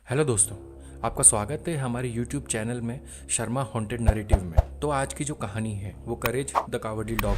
Hello दोस्तों, आपका स्वागत है हमारे YouTube चैनल में शर्मा हॉन्टेड नैरेटिव में। तो आज की जो कहानी है वो करेज द कावर्डली डॉग।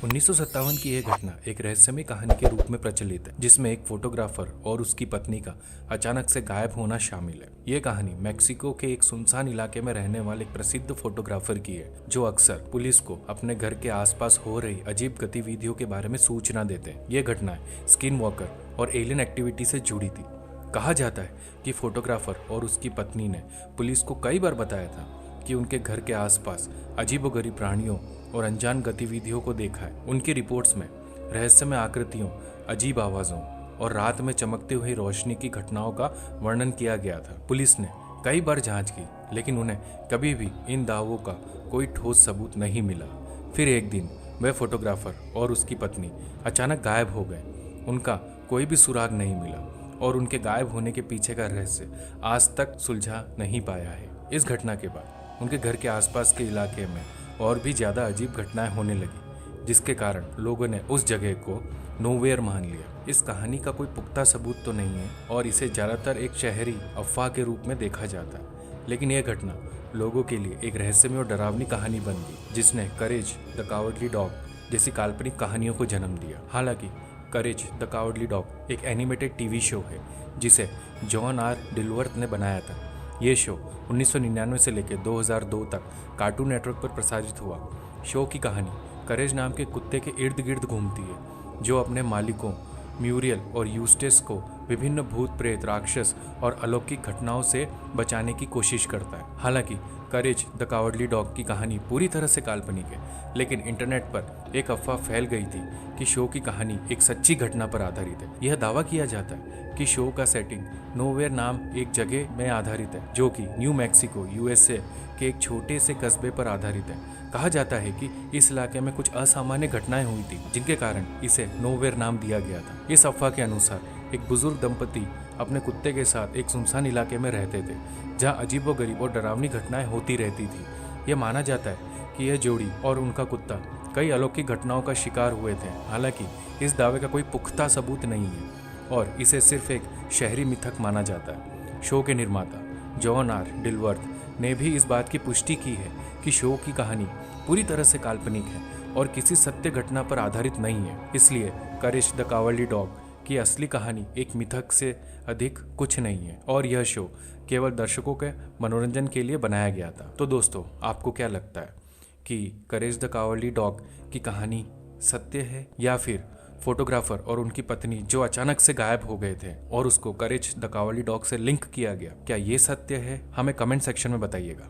1957 की यह घटना एक रहस्यमय कहानी के रूप में प्रचलित है, जिसमें एक फोटोग्राफर और उसकी पत्नी का अचानक से गायब होना शामिल है। ये कहानी मेक्सिको के एक सुनसान इलाके में रहने वाले एक प्रसिद्ध फोटोग्राफर की है, जो अक्सर पुलिस को अपने घर के आसपास हो रही अजीब गतिविधियों के बारे में सूचना देते हैं। ये घटनाएं स्किन वॉकर और एलियन एक्टिविटी से जुड़ी थी। कहा जाता है कि फोटोग्राफर और उसकी पत्नी ने पुलिस को कई बार बताया था कि उनके घर के आसपास अजीबोगरीब प्राणियों और अनजान गतिविधियों को देखा है। उनकी रिपोर्ट्स में रहस्यमय आकृतियों, अजीब आवाज़ों और रात में चमकते हुए रोशनी की घटनाओं का वर्णन किया गया था। पुलिस ने कई बार जांच की, लेकिन उन्हें कभी भी इन दावों का कोई ठोस सबूत नहीं मिला। फिर एक दिन वह फोटोग्राफर और उसकी पत्नी अचानक गायब हो गए। उनका कोई भी सुराग नहीं मिला और उनके गायब होने के पीछे का रहस्य आज तक सुलझा नहीं पाया है। इस घटना के बाद उनके घर के आसपास के इलाके में और भी ज़्यादा अजीब घटनाएं होने लगी, जिसके कारण लोगों ने उस जगह को नोवेयर मान लिया। इस कहानी का कोई पुख्ता सबूत तो नहीं है और इसे ज़्यादातर एक शहरी अफवाह के रूप में देखा जाता है, लेकिन यह घटना लोगों के लिए एक रहस्यमय और डरावनी कहानी बन गई, जिसने करेज द कावर्डली डॉग जैसी काल्पनिक कहानियों को जन्म दिया। हालांकि करेज द कावर्डली डॉग एक एनिमेटेड टीवी शो है जिसे जॉन आर डिलवर्थ ने बनाया था। ये शो 1999 से लेकर 2002 तक कार्टून नेटवर्क पर प्रसारित हुआ। शो की कहानी करेज नाम के कुत्ते के इर्द गिर्द घूमती है, जो अपने मालिकों म्यूरियल और यूस्टेस को विभिन्न भूत प्रेत, राक्षस और अलौकिक घटनाओं से बचाने की कोशिश करता है। हालांकि करेज द कावर्डली डॉग की कहानी पूरी तरह से काल्पनिक है, लेकिन इंटरनेट पर एक अफवाह फैल गई थी कि शो की कहानी एक सच्ची घटना पर आधारित है। यह दावा किया जाता है कि शो का सेटिंग नोवेयर नाम एक जगह में आधारित है, जो कि न्यू मैक्सिको USA के एक छोटे से कस्बे पर आधारित है। कहा जाता है कि इस इलाके में कुछ असामान्य घटनाएं हुई थी, जिनके कारण इसे नोवेयर नाम दिया गया था। इस अफवाह के अनुसार एक बुजुर्ग दंपति अपने कुत्ते के साथ एक सुनसान इलाके में रहते थे, जहां अजीबोगरीब और डरावनी घटनाएं होती रहती थी। यह माना जाता है कि यह जोड़ी और उनका कुत्ता कई अलौकिक घटनाओं का शिकार हुए थे। हालांकि इस दावे का कोई पुख्ता सबूत नहीं है और इसे सिर्फ एक शहरी मिथक माना जाता है। शो के निर्माता जॉन आर डिलवर्थ ने भी इस बात की पुष्टि की है कि शो की कहानी पूरी तरह से काल्पनिक है और किसी सत्य घटना पर आधारित नहीं है। इसलिए करेज द कावर्डली डॉग की असली कहानी एक मिथक से अधिक कुछ नहीं है और यह शो केवल दर्शकों के मनोरंजन के लिए बनाया गया था। तो दोस्तों, आपको क्या लगता है कि करेज द कावर्डली डॉग की कहानी सत्य है या फिर फोटोग्राफर और उनकी पत्नी जो अचानक से गायब हो गए थे और उसको करेज द कावर्डली डॉग से लिंक किया गया, क्या ये सत्य है? हमें कमेंट सेक्शन में बताइएगा।